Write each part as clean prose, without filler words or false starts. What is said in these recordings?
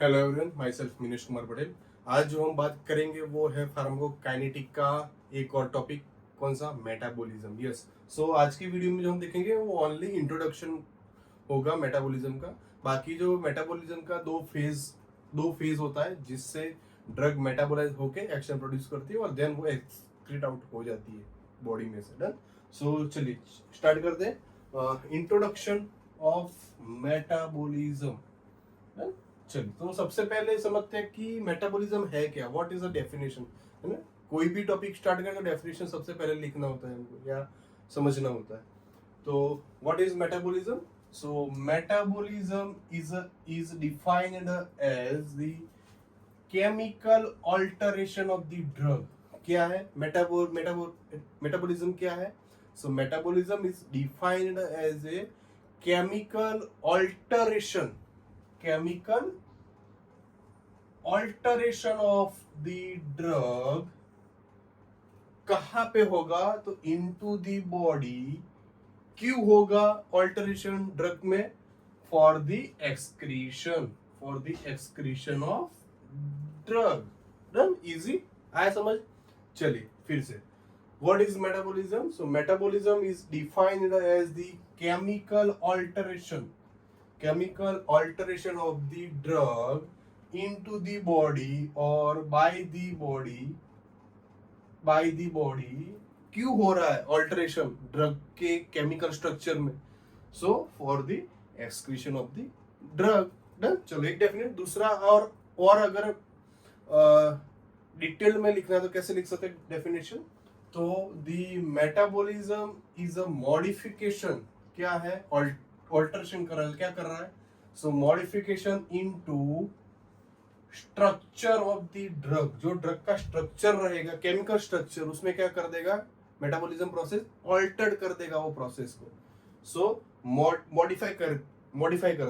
Hello everyone, my self Minesh Kumar Patel. आज जो हम बात करेंगे वो है फार्माकोकाइनेटिक का एक और टॉपिक। कौन सा? मेटाबॉलिज्म। यस। सो आज की वीडियो में जो हम देखेंगे वो ओनली इंट्रोडक्शन होगा मेटाबॉलिज्म का। बाकी जो मेटाबॉलिज्म का दो फेज होता है जिससे ड्रग मेटाबोलाइज होके एक्शन प्रोड्यूस करती है और देन वो एक्सक्रीट आउट हो जाती है बॉडी में से। डन। सो चलिए स्टार्ट करते हैं। Introduction of metabolism. चलिए, तो सबसे पहले समझते हैं कि मेटाबॉलिज्म है क्या, व्हाट इज द डेफिनेशन। है ना? कोई भी टॉपिक स्टार्ट करें तो डेफिनेशन सबसे पहले लिखना होता है हमको या समझना होता है। तो what is metabolism? So metabolism is defined as the chemical alteration of the drug. क्या है मेटाबॉलिज्म? क्या है? So metabolism is defined as a chemical alteration of the drug. कहां पे होगा? तो इनटू द बॉडी। क्यों होगा ऑल्टरेशन ड्रग में? For the excretion of drug. Done. Easy आया समझ? चलिए फिर से। What is metabolism? So metabolism is defined as the chemical alteration of the drug into the body or by the body। क्यों हो रहा है ऑल्टरेशन ड्रग के केमिकल स्ट्रक्चर में? So for the excretion of the drug. Done. चलो एक definite. दूसरा और अगर डिटेल में लिखना है तो कैसे लिख सकते हैं डेफिनेशन? तो the metabolism is a modification. क्या है? ऑल्टरेशन कर रहा है। क्या कर रहा है? So modification into structure of the drug. जो ड्रग का स्ट्रक्चर रहेगा, केमिकल स्ट्रक्चर, उसमें क्या कर देगा? मेटाबॉलिज्म प्रोसेस ऑल्टर्ड कर देगा वो प्रोसेस को। सो मॉडिफाई कर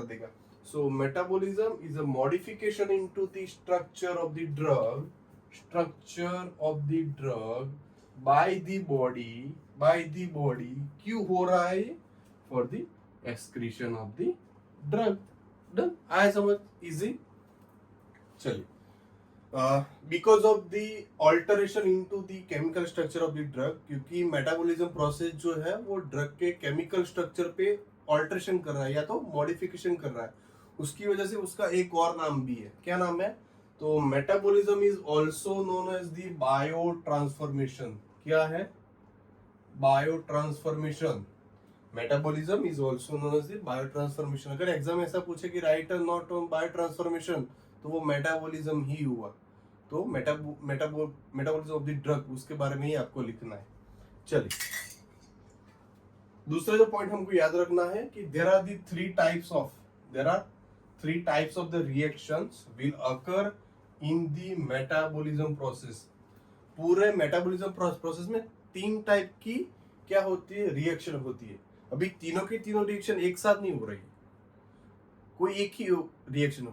देगा। So metabolism is a modification into the structure of the drug by the body. क्यों हो रहा है? For the excretion of the drug. Done. आया समझ? इजी। चलिए, because of the alteration into the chemical structure of the drug, क्योंकि metabolism process जो है वो ड्रग के केमिकल स्ट्रक्चर पे ऑल्टरेशन कर रहा है या तो मॉडिफिकेशन कर रहा है, उसकी वजह से उसका एक और नाम भी है। क्या नाम है? तो metabolism is also known as the biotransformation. क्या है? Biotransformation. Metabolism is also known as the biotransformation. अगर एग्जाम ऐसा पूछे कि राइट और नॉट ऑन बायो ट्रांसफॉर्मेशन, तो वो मेटाबॉलिज्म ही हुआ। तो मेटाबॉलिज्म ऑफ द ड्रग, उसके बारे में ही आपको लिखना है। चलिए, दूसरा जो पॉइंट हमको याद रखना है कि there are three types of the reactions will occur in the metabolism process. पूरे मेटाबॉलिज्म प्रोसेस में तीन टाइप की क्या होती है? रिएक्शन होती है। अभी तीनों की तीनों रिएक्शन एक साथ नहीं हो रही, कोई एक ही रिएक्शन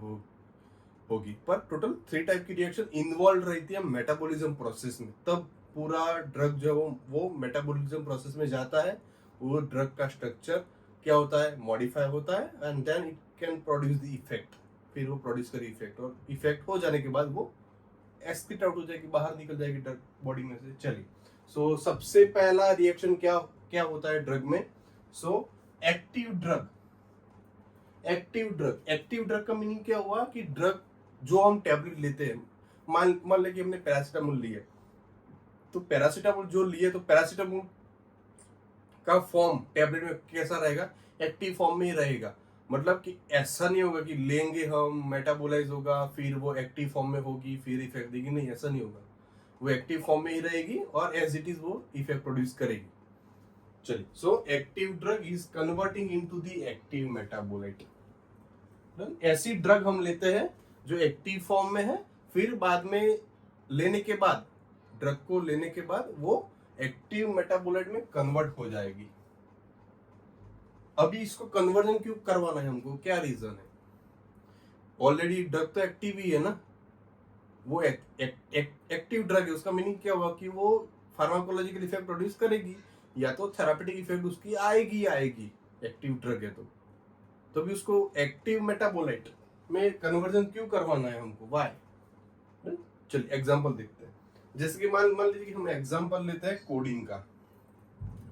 होगी, पर टोटल थ्री टाइप की रिएक्शन इन्वॉल्व रहती है मेटाबॉलिज्म प्रोसेस में। तब पूरा ड्रग जो वो मेटाबॉलिज्म प्रोसेस में जाता है। वो ड्रग का स्ट्रक्चर क्या होता है? मॉडिफाई होता है and then it can produce the effect. फिर वो प्रोड्यूस करे इफेक्ट, और इफेक्ट हो जाने के बाद वो एक्सक्रीट आउट हो जाएगी, बाहर निकल जाएगी ड्रग बॉडी में से। चलिए, सो सबसे पहला रिएक्शन क्या क्या होता है ड्रग में? सो एक्टिव ड्रग का मीनिंग क्या हुआ? कि ड्रग जो हम टैबलेट लेते हैं, मान लें कि हमने पैरासीटामोल लिया, तो पैरासीटामोल जो लिए, तो पैरासीटामोल का फॉर्म टैबलेट में कैसा रहेगा? एक्टिव फॉर्म में ही रहेगा। मतलब कि ऐसा नहीं होगा कि लेंगे हम, मेटाबोलाइज होगा, फिर वो एक्टिव फॉर्म में होगी, फिर इफेक्ट देगी। नहीं, ऐसा नहीं होगा। वो एक्टिव फॉर्म में ही रहेगी और एज इट इज वो इफेक्ट प्रोड्यूस करेगी। चलिए, so active drug is converting into the active metabolite. ऐसी ड्रग हम लेते हैं जो एक्टिव फॉर्म में है, फिर बाद में लेने के बाद, ड्रग को लेने के बाद वो एक्टिव मेटाबोलाइट में कन्वर्ट हो जाएगी। अभी इसको कन्वर्जन क्यों करवाना है हमको? क्या रीजन है? ऑलरेडी ड्रग तो एक्टिव ही है ना, वो एक्टिव ड्रग है। उसका मीनिंग क्या हुआ? कि वो फार्माकोलॉजिकल इफेक्ट प्रोड्यूस करेगी या तो थेरापेटिक इफेक्ट उसकी आएगी। एक्टिव ड्रग है तो भी उसको एक्टिव मेटाबोलाइट में कन्वर्जन क्यों करवाना है हमको, वाई। चलिए एग्जांपल देखते हैं। जैसे कि मान मान लीजिए कि हम एग्जांपल लेते हैं कोडिन का।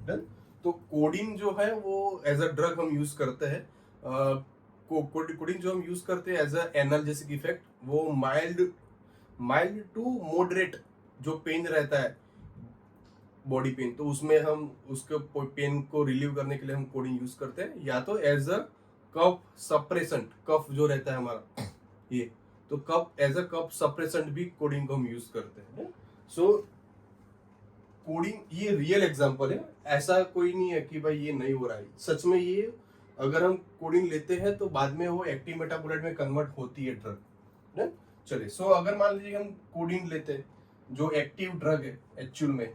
डन। तो कोडिन जो है वो एज अ ड्रग हम यूज करते हैं। कोडिन जो हम यूज करते हैं एज अ एनाल्जेसिक इफेक्ट, वो माइल्ड माइल्ड टू मॉडरेट जो पेन रहता है, बॉडी पेन, तो उसमें हम उसके पेन को रिलीव करने के लिए हम कोडिन यूज करते हैं, या तो एज अ कफ सप्रेसेंट, कफ जो रहता है हमारा ये, तो कफ एज अ कफ सप्रेसेंट भी कोडिन को हम यूज करते हैं। सो कोडिंग ये रियल एग्जांपल है, ऐसा कोई नहीं है कि भाई ये नहीं हो रहा है, सच में ये अगर हम कोडिंग लेते हैं तो बाद में वो एक्टिव मेटाबोलाइट में कन्वर्ट होती है ड्रग। चलिए, सो अगर मान लीजिए हम कोडिन लेते हैं जो एक्टिव ड्रग है एक्चुअल में,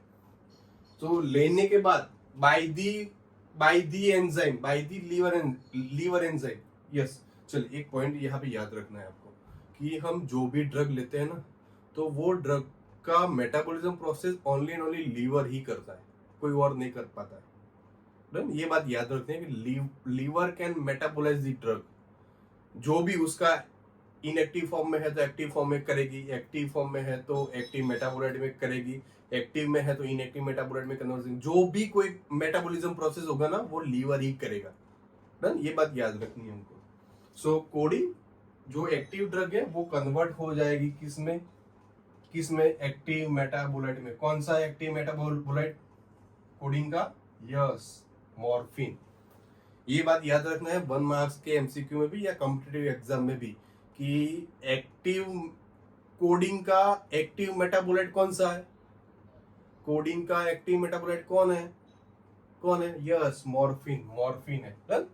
तो लेने के बाद by the enzyme, by the liver enzyme, yes. चलिए एक पॉइंट यहाँ पे याद रखना है आपको कि हम जो भी ड्रग लेते हैं ना, तो वो ड्रग का metabolism process only and only liver ही करता है, कोई और नहीं कर पाता है। डन, ये बात याद रखते हैं कि liver can metabolize the drug, जो भी उसका इनएक्टिव फॉर्म में है तो एक्टिव फॉर्म में करेगी, एक्टिव फॉर्म में है तो एक्टिव मेटाबोलाइट में करेगी, एक्टिव में है तो इनएक्टिव मेटाबोलाइट में कन्वर्जन, जो भी कोई मेटाबॉलिज्म प्रोसेस होगा ना वो लीवर ही करेगा। डन, ये बात याद रखनी है हमको। सो कोडिंग जो एक्टिव ड्रग है वो कन्वर्ट हो जाएगी किसमें, किसमें, एक्टिव मेटाबोलाइट में। कौन सा एक्टिव मेटाबोलाइट कोडिंग का, यस, मॉर्फिन। ये बात याद रखना है 1 मार्क्स के एमसीक्यू में भी या कॉम्पिटिटिव एग्जाम में भी, कि एक्टिव कोडिंग का एक्टिव मेटाबोलाइट कौन सा है, कोडिंग का एक्टिव मेटाबोलाइट कौन है, कौन है, यस, मॉर्फिन, मॉर्फिन है। डन।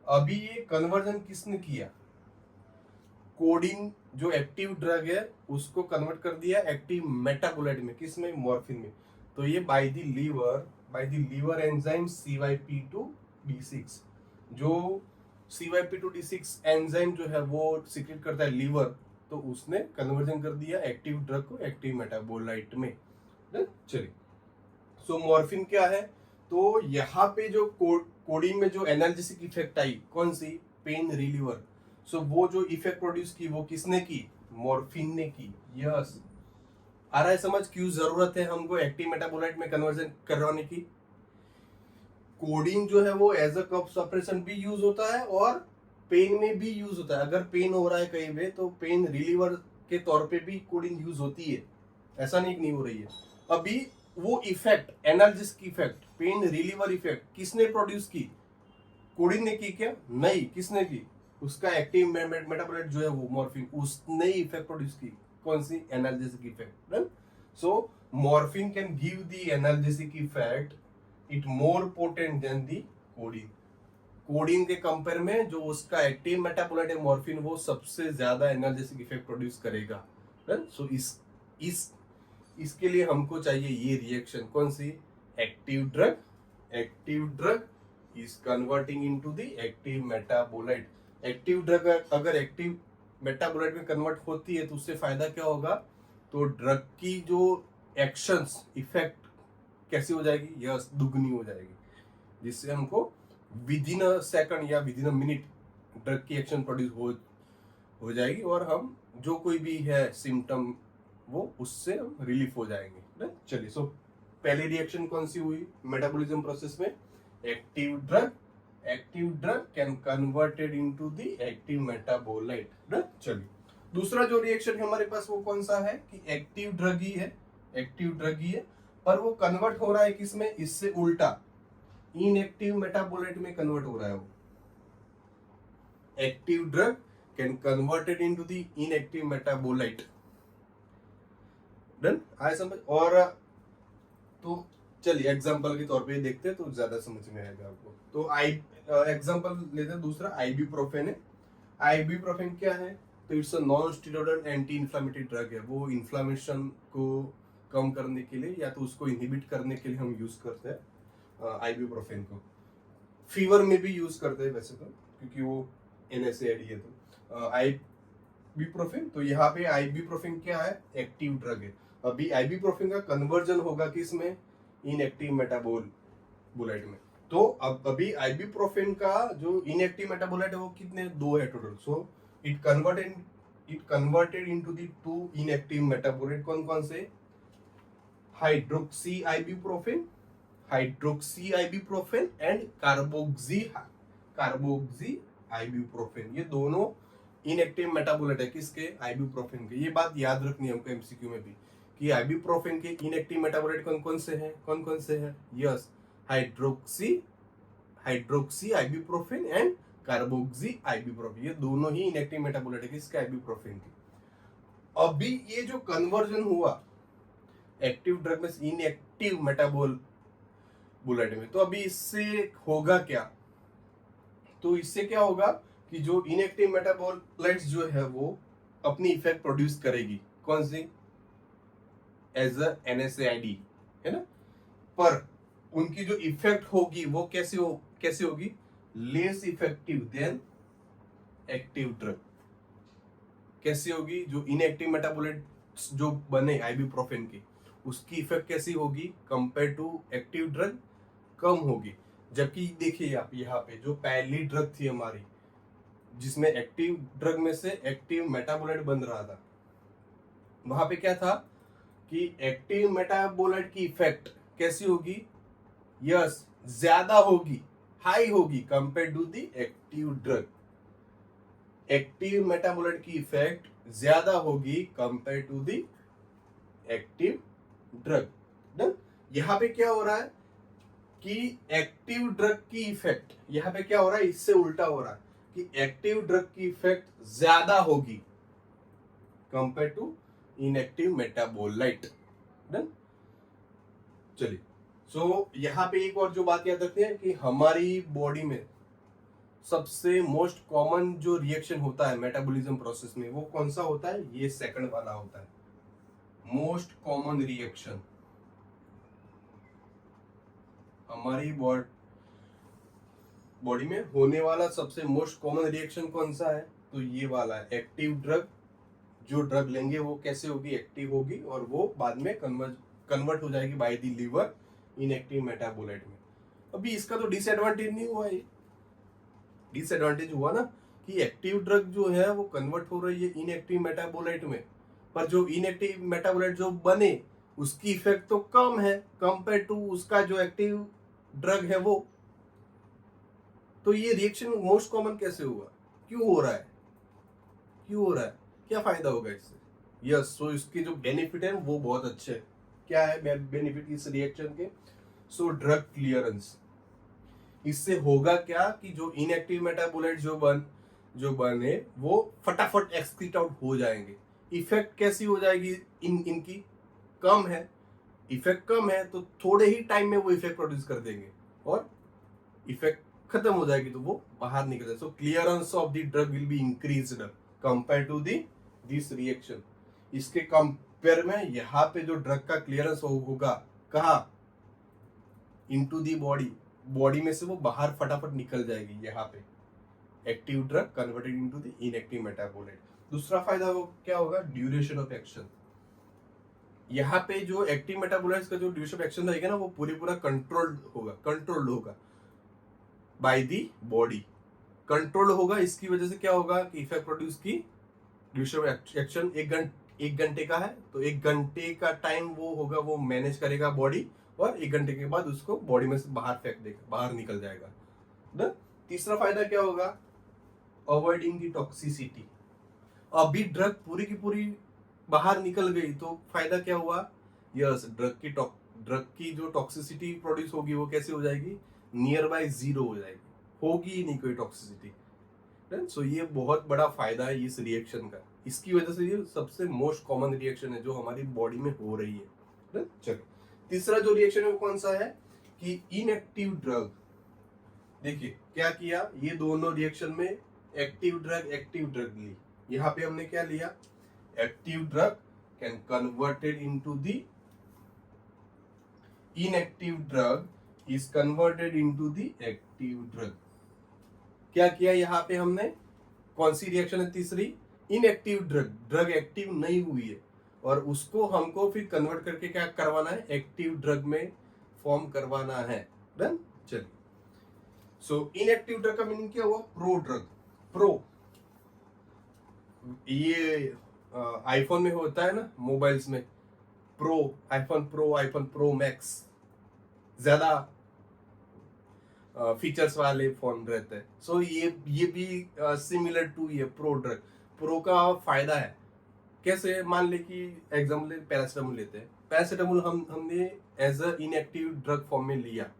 अभी ये कन्वर्जन किसने किया, कोडिन जो एक्टिव ड्रग है उसको कन्वर्ट कर दिया एक्टिव मेटाबोलाइट में, किसमें, मॉर्फिन में। तो ये by the liver enzyme CYP2D6, जो CYP2D6 एंजाइम जो है वो सीक्रेट करता है लीवर, तो उसने कन्वर्जन कर दिया एक्टिव ड्रग को एक्टिव मेटाबोलाइट में। चलिए, सो मॉर्फिन क्या है, तो यहाँ पे जो कोडिंग में जो एनाल्जेसिक इफेक्ट आई, कौन सी, पेन रिलीवर। सो वो जो इफेक्ट प्रोड्यूस की वो किसने की, मॉर्फिन ने की, यस। आ रहा है समझ क्यों जरूरत है हमको एक्टिव मेटाबोलाइट में कन्वर्जन करवाने की। कोडिंग जो है वो एज अ कफ सप्रेशन भी यूज होता है और पेन में भी यूज होता है। अगर पेन हो रहा है कहीं पे तो पेन रिलीवर के तौर पे भी कोडिंग यूज होती है, ऐसा नहीं हो रही है। अभी वो effect, analgesic effect, pain reliever effect किसने प्रोड्यूस की, कोडिंग ने की क्या, नहीं, किसने की, उसका एक्टिव मेटाबोलाइट जो है वो मॉर्फिन, उसने इफेक्ट प्रोड्यूस की, कौन सी, analgesic effect. So morphine can give the analgesic effect, it more potent than the codeine. Codeine के कंपेयर में जो उसका एक्टिव मेटाबोलाइट है मॉर्फिन, वो सबसे ज्यादा एनाल्जेसिक इफेक्ट प्रोड्यूस करेगा। सो इसके लिए हमको चाहिए ये रिएक्शन, कौन सी, active drug is converting into the active metabolite. Active drug अगर एक्टिव मेटाबोलाइट में कन्वर्ट होती है तो उससे फायदा क्या होगा, तो ड्रग की जो एक्शंस, इफेक्ट कैसी हो जाएगी, यस, दुगनी हो जाएगी, जिससे हमको विद इन अ सेकंड या with in a minute drug की एक्शन प्रोड्यूस हो जाएगी, और हम जो कोई भी है सिम्टम वो उससे हम रिलीफ हो जाएंगे। चलिए, सो पहली रिएक्शन कौन सी हुई मेटाबॉलिज्म प्रोसेस में, active drug can converted into the active metabolite. चलिए, दूसरा जो रिएक्शन हमारे पास वो कौन सा है, कि एक्टिव ड्रग ही है, पर वो कन्वर्ट हो रहा है किसमें, इससे उल्टा, इनएक्टिव मेटाबोलाइट में कन्वर्ट हो रहा है वो। Active drug can converted into the inactive metabolite. Done, आए समझ। और तो चलिए एग्जांपल के तौर पे देखते हैं तो ज्यादा समझ में आएगा आपको। तो एग्जांपल लेते हैं दूसरा, आइबुप्रोफेन है। आइबुप्रोफेन क्या है, तो it's a non steroidal anti inflammatory drug है। वो इन्फ्लेमेशन को कम करने के लिए या तो उसको इनहिबिट करने के लिए हम यूज करते हैं आइबुप्रोफेन को। फीवर में भी यूज करते हैं वैसे तो, क्योंकि वो NSAID है। तो आइबुप्रोफेन, तो यहाँ पे आइबुप्रोफेन क्या है, एक्टिव ड्रग है। अभी आइबुप्रोफेन का कन्वर्जन होगा किसमें, इनएक्टिव मेटाबोलाइट में। तो अब अभी आइबुप्रोफेन का जो इनएक्टिव मेटाबोलाइट है वो कितने, 2 है total. So it converted into the two inactive metabolite कौन कौन से, hydroxy ibuprofen, hydroxy ibuprofen and carboxy ibuprofen. ये दोनों इनएक्टिव मेटाबोलाइट है किसके, आइबुप्रोफेन के। ये बात याद रखनी है हमको एमसीक्यू में भी कि आइबुप्रोफेन के इनएक्टिव मेटाबोलाइट कौन कौन से हैं, yes, hydroxy ibuprofen and carboxy ibuprofen. ये दोनों ही इनएक्टिव मेटाबोलाइट है किसके, आइबुप्रोफेन के। अभी ये जो कन्वर्जन हुआ एक्टिव ड्रग में इनएक्टिव मेटाबोलाइट में, तो अभी इससे होगा क्या, तो इससे क्या होगा कि जो इनएक्टिव मेटाबोलाइट्स जो है वो अपनी इफेक्ट प्रोड्यूस करेगी, कौन सी, एज अ NSAID, है ना, पर उनकी जो इफेक्ट होगी वो कैसे होगी, less effective than active drug. कैसी होगी, जो इनएक्टिव मेटाबोलाइट्स जो बने आइबुप्रोफेन की, उसकी इफेक्ट कैसी होगी, कंपेयर टू एक्टिव ड्रग कम होगी। जबकि देखिए आप यहाँ पे जो पहली ड्रग थी हमारी, जिसमें एक्टिव ड्रग में से एक्टिव मेटाबोलाइट बन रहा था, वहां पे क्या था कि एक्टिव मेटाबोलाइट की इफेक्ट कैसी होगी, यस, ज्यादा होगी, हाई होगी compare to the active drug. Active metabolite की इफेक्ट ज्यादा होगी compare to the active drug. यहां पे क्या हो रहा है कि एक्टिव ड्रग की इफेक्ट, यहां पे क्या हो रहा है, इससे उल्टा हो रहा है कि एक्टिव ड्रग की इफेक्ट ज्यादा होगी compare to inactive metabolite. Done, चलिए। सो यहाँ पे एक और जो बात याद रखते हैं कि हमारी बॉडी में सबसे मोस्ट कॉमन जो रिएक्शन होता है मेटाबॉलिज्म प्रोसेस में, वो कौन सा होता है, ये सेकंड वाला होता है, मोस्ट कॉमन रिएक्शन। हमारी बॉडी में होने वाला सबसे मोस्ट कॉमन रिएक्शन कौन सा है, तो ये वाला है, एक्टिव ड्रग। जो ड्रग लेंगे वो कैसे होगी, एक्टिव होगी, और वो बाद में कन्वर्ट हो जाएगी by the liver inactive metabolite में। अभी इसका तो डिसएडवांटेज नहीं हुआ है, डिसएडवांटेज हुआ ना कि एक्टिव ड्रग जो है वो कन्वर्ट हो रही है इनएक्टिव मेटाबोलाइट में, पर जो इनएक्टिव मेटाबोलाइट जो बने उसकी इफेक्ट तो कम है कंपेयर टू उसका जो एक्टिव ड्रग है वो। तो ये रिएक्शन मोस्ट कॉमन कैसे हुआ, क्यों हो रहा है, क्या फायदा होगा इससे, यस, सो इसके जो बेनिफिट है वो बहुत अच्छे है। क्या है बेनिफिट इस रिएक्शन के, सो ड्रग क्लियरेंस। इससे होगा क्या कि जो इनएक्टिव मेटाबोलाइट जो बने वो फटाफट एक्सक्रीट आउट हो जाएंगे। इफेक्ट कैसी हो जाएगी, इनकी कम है, इफेक्ट कम है तो थोड़े ही टाइम में वो इफेक्ट प्रोड्यूस कर देंगे, और इफेक्ट खत्म हो जाएगी तो वो बाहर निकल जाए। So clearance of the drug will be increased compare to this reaction. इसके कंपेयर में यहाँ पे जो ड्रग का क्लियरेंस होगा कहा, इनटू दी बॉडी में से वो बाहर फटाफट निकल जाएगी। यहाँ पे active drug converted into the inactive metabolite. दूसरा फायदा वो क्या होगा, ड्यूरेशन ऑफ एक्शन। यहाँ पे जो एक्टिव मेटाबोलाइट्स का जो ड्यूरेशन ऑफ एक्शन रहेगा ना, वो पूरा कंट्रोल्ड होगा बाय दी बॉडी, कंट्रोल होगा। इसकी वजह से क्या होगा कि इफेक्ट प्रोड्यूस की ड्यूरेशन ऑफ एक्शन एक घंटे का है, तो 1 घंटे का टाइम वो होगा, वो मैनेज करेगा बॉडी, और 1 घंटे के बाद उसको बॉडी में से बाहर फेंक देगा, बाहर निकल जाएगा ना। तीसरा फायदा क्या होगा, अवॉइडिंग द टॉक्सिसिटी। अभी ड्रग पूरी की पूरी बाहर निकल गई तो फायदा क्या हुआ, यस, ड्रग की जो टॉक्सिसिटी प्रोड्यूस होगी वो कैसे हो जाएगी, नियर बाय जीरो हो जाएगी, होगी ही नहीं कोई टॉक्सिसिटी। सो ये बहुत बड़ा फायदा है इस रिएक्शन का। इसकी वजह से ये सबसे मोस्ट कॉमन रिएक्शन है जो हमारी बॉडी में हो रही है। चलो, तीसरा जो रिएक्शन है वो कौन सा है कि इनएक्टिव ड्रग। देखिए क्या किया, ये दोनों रिएक्शन में एक्टिव ड्रग ली। यहाँ पे हमने क्या लिया, active drug can converted into the inactive drug is converted into the active drug. क्या किया यहाँ पे हमने, कौन सी रिएक्शन है तीसरी, इनएक्टिव ड्रग एक्टिव नहीं हुई है, और उसको हमको फिर कन्वर्ट करके क्या करवाना है, एक्टिव ड्रग में फॉर्म करवाना है। डन, चलिए। सो इनएक्टिव ड्रग का मीनिंग क्या हुआ, प्रो ड्रग। ये आईफोन में होता है ना, मोबाइल्स में आईफोन प्रो मैक्स, ज्यादा फीचर्स वाले फोन रहते हैं। सो ये भी सिमिलर टू ये प्रो ड्रग। प्रो का फायदा है कैसे, मान ले कि एग्जाम्पल पैरासिटामोल लेते हैं, पैरासिटामोल हमने as a inactive drug form में लिया,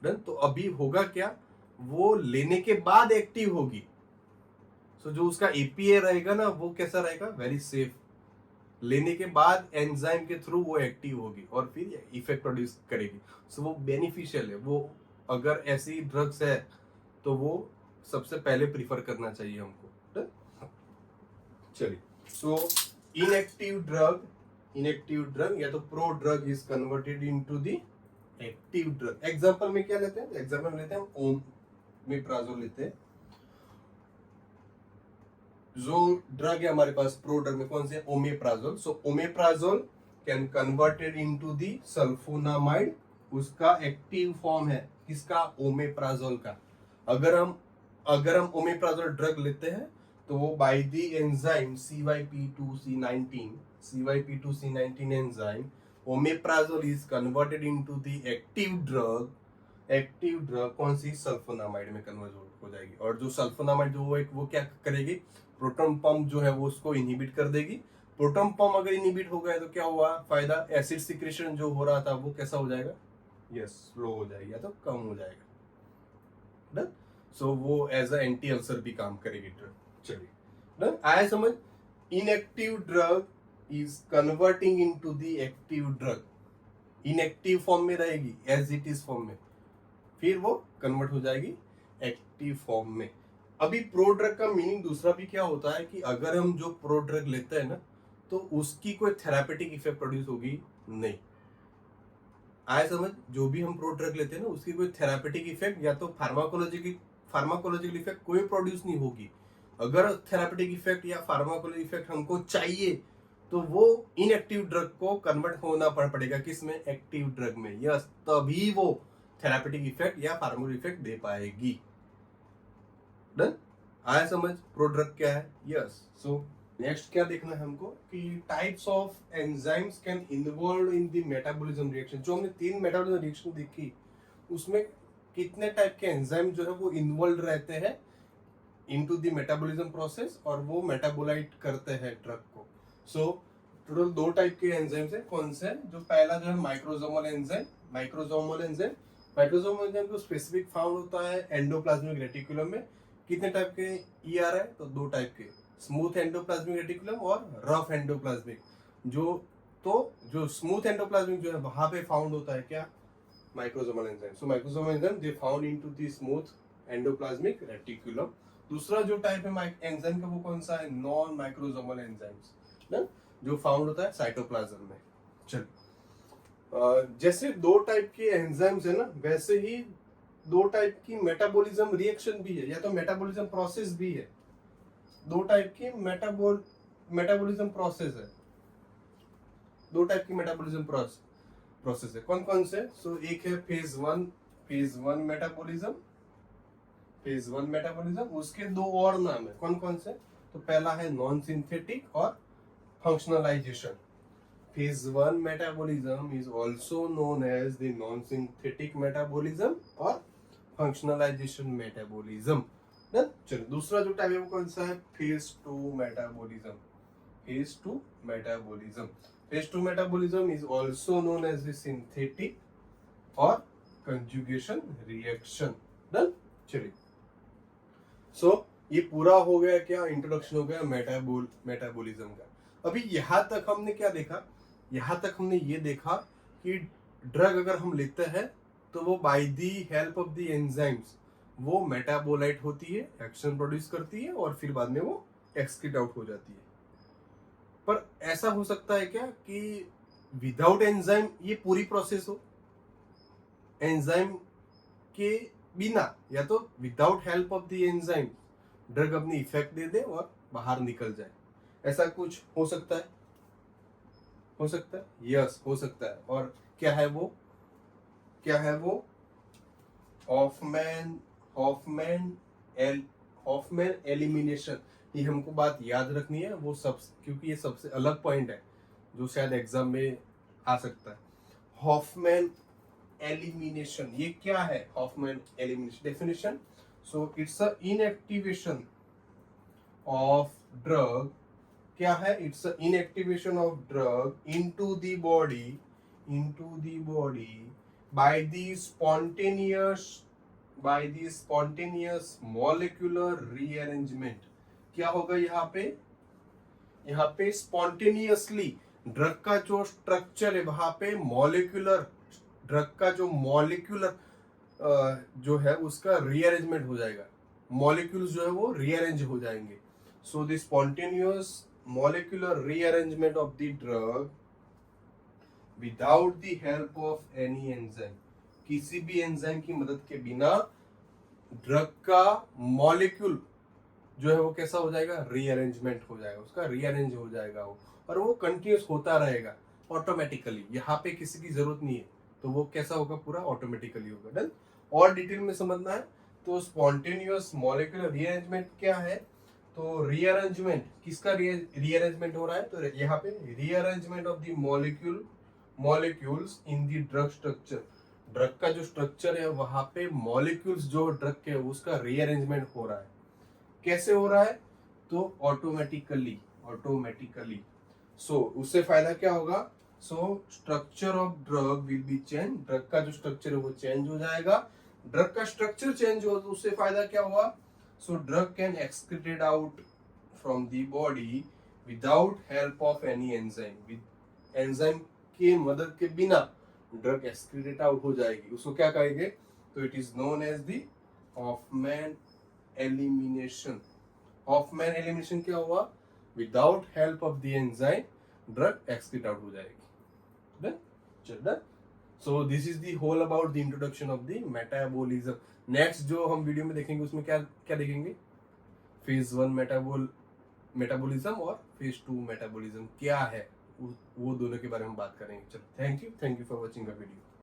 डन। तो अभी होगा क्या, वो लेने के बाद एक्टिव होगी। सो जो उसका एपीए रहेगा ना, वो कैसा रहेगा, वेरी सेफ। लेने के बाद एंजाइम के थ्रू वो एक्टिव होगी और फिर इफेक्ट प्रोड्यूस करेगी। सो वो बेनिफिशियल है। वो अगर ऐसी ड्रग्स है तो वो सबसे पहले प्रीफर करना चाहिए हमको, डन। चलिए, सो इनएक्टिव ड्रग या तो pro drug is converted into the active drug. Example में क्या लेते हैं, एग्जांपल में लेते हैं ओमेप्राजोल लेते हैं। जो ड्रग है हमारे पास प्रो ड्रग में कौन से, omeprazole. So omeprazole can converted into the sulfonamide. उसका एक्टिव फॉर्म है किसका, ओमेप्राजोल का। अगर हम ओमेप्राजोल ड्रग लेते हैं तो वो by the enzyme CYP2C19 enzyme, omeprazole is converted into the active drug कौन सी, सल्फोनामाइड में कन्वर्ट हो जाएगी। और जो सल्फोनामाइड जो वो क्या करेगी, प्रोटॉन पंप जो है वो उसको इनहिबिट कर देगी। प्रोटॉन पंप अगर इनहिबिट हो गया तो क्या हुआ फायदा, एसिड सिक्रेशन जो हो रहा था वो कैसा हो जाएगा, यस, स्लो हो जाएगा या तो कम हो जाएगा, डन। सो वो एज अ एंटी अल्सर भी काम करेगी ड्रग। चलिए, डन, आया समझ। Inactive drug is converting into the active drug. Inactive form में रहेगी एज इट इज फॉर्म में, फिर वो कन्वर्ट हो जाएगी एक्टिव फॉर्म में। अभी प्रो ड्रग का मीनिंग दूसरा भी क्या होता है कि अगर हम जो प्रो ड्रग लेते हैं ना, तो उसकी कोई थेरापेटिक इफेक्ट प्रोड्यूस होगी नहीं। आया समझ, जो भी हम प्रो ड्रग लेते हैं ना, उसकी कोई थेरापेटिक इफेक्ट या तो फार्माकोलॉजिकल इफेक्ट कोई प्रोड्यूस नहीं होगी। अगर थेरापेटिक इफेक्ट या फार्माकोलॉजिकल इफेक्ट हमको चाहिए तो वो इनएक्टिव ड्रग को कन्वर्ट होना पड़ेगा किसमें, एक्टिव ड्रग में, यस, तभी वो थेरापेटिक इफेक्ट या फार्माकोलॉजिकल इफेक्ट दे पाएगी, डन। आया समझ प्रो ड्रग क्या है, यस। सो नेक्स्ट क्या देखना है हमको कि types of enzymes can involve in the metabolism reaction. जो हमने 3 मेटाबॉलिज्म रिएक्शन देखी, उसमें कितने टाइप के एंजाइम जो है वो इन्वॉल्व रहते हैं इनटू द मेटाबॉलिज्म प्रोसेस, और वो मेटाबोलाइट करते हैं ड्रग को। सो टोटल 2 टाइप के एंजाइम्स है, कौन से, जो पहला जो है माइक्रोसोमल एंजाइम को स्पेसिफिक फाउंड होता है एंडोप्लाज्मिक रेटिकुलम में। कितने टाइप के ER है, तो 2 टाइप के, स्मूथ एंडोप्लाज्मिक रेटिकुलम और रफ एंडोप्लाज्मिक। जो स्मूथ एंडोप्लाज्मिक जो है वहां पे फाउंड होता है क्या, microsomal enzyme. So microsomal enzyme they found into the smooth endoplasmic reticulum. दूसरा जो टाइप है एंजाइम का वो कौन सा है, नॉन माइक्रोसोमल एंजाइम्स, ना, जो फाउंड होता है साइटोप्लाज्म में। चल, जैसे 2 टाइप के एंजाइम्स है ना, वैसे ही 2 टाइप की मेटाबॉलिज्म रिएक्शन भी है, या तो मेटाबॉलिज्म प्रोसेस भी है। 2 टाइप की मेटाबॉलिज्म प्रोसेस है, 2 टाइप की मेटाबॉलिज्म प्रोसेस है। कौन कौन से, सो एक है फेज वन मेटाबॉलिज्म, उसके 2 और नाम है, कौन कौन से, तो पहला है नॉन सिंथेटिक और फंक्शनलाइजेशन। Phase 1 metabolism is also known as the non-synthetic metabolism और functionalization metabolism। चलो, दूसरा जो टाइप है वो कौन सा है, Phase 2 metabolism। Phase 2 metabolism is also known as the synthetic और conjugation reaction। डन, चलिए। सो ये पूरा हो गया क्या, इंट्रोडक्शन हो गया मेटाबॉलिज्म का। अभी यहाँ तक हमने क्या देखा, यहाँ तक हमने ये देखा कि ड्रग अगर हम लेते हैं तो वो by the help of the enzymes वो मेटाबोलाइट होती है, एक्शन प्रोड्यूस करती है और फिर बाद में वो एक्सक्रीट आउट हो जाती है। पर ऐसा हो सकता है क्या कि विदाउट एंजाइम ये पूरी प्रोसेस हो, एंजाइम के बिना, या तो without help of the enzyme drug अपनी इफेक्ट दे दे और बाहर निकल जाए, ऐसा कुछ हो सकता है, यस, हो सकता है। और क्या है वो हॉफमैन एलिमिनेशन। ये हमको बात याद रखनी है, वो सब, क्योंकि ये सबसे अलग पॉइंट है जो शायद एग्जाम में आ सकता है। हॉफमैन एलिमिनेशन, ये क्या है? Hofmann elimination definition, so it's a inactivation of drug, क्या है? It's a inactivation of drug into the body by the spontaneous molecular rearrangement. क्या होगा यहाँ पे? यहाँ पे स्पॉन्टेनियसली ड्रग का जो स्ट्रक्चर है वहां पे मॉलिक्यूलर, ड्रग का जो मॉलिक्यूलर जो है उसका रीअरेंजमेंट हो जाएगा, मॉलिक्यूल्स जो है वो रीअरेंज हो जाएंगे। So the spontaneous molecular rearrangement of the drug without the help of any enzyme, किसी भी एंजाइम की मदद के बिना ड्रग का मॉलिक्यूल जो है वो कैसा हो जाएगा? रीअरेंजमेंट हो जाएगा, उसका रीअरेंज हो जाएगा वो, और वो कंटिन्यूस होता रहेगा ऑटोमेटिकली, यहाँ पे किसी की जरूरत नहीं है, तो वो कैसा होगा? पूरा ऑटोमेटिकली होगा। डन। और डिटेल में समझना है तो स्पॉन्टेनियस मॉलिक्यूलर रीअरेंजमेंट क्या है? तो रीअरेंजमेंट किसका रीअरेंजमेंट हो रहा है? तो यहाँ पे rearrangement of the molecules in the drug structure, drug का जो स्ट्रक्चर है वहां पे मॉलिक्यूल्स जो ड्रग के उसका रीअरेंजमेंट हो रहा है। कैसे हो रहा है? तो ऑटोमेटिकली सो उससे फायदा क्या होगा? So structure of drug will B change, drug का जो स्ट्रक्चर है वो चेंज हो जाएगा। ड्रग का स्ट्रक्चर चेंज हो तो उससे फायदा क्या हुआ? So drug can excreted out from the body without help of any enzyme, enzyme की मदद के बिना ड्रग एक्सक्रीटेड आउट हो जाएगी, उसको क्या कहेंगे? तो it is known as the Hofmann elimination. Hofmann elimination क्या हुआ? Without help of the enzyme drug excrete out हो जाएगी। डन? चल done. So this is the whole about the introduction of the metabolism. Next जो हम video में देखेंगे उसमें क्या क्या देखेंगे? फेज 1 मेटाबॉलिज्म और फेज 2 मेटाबॉलिज्म क्या है, वो दोनों के बारे में बात करेंगे। चलो, thank you for watching the video.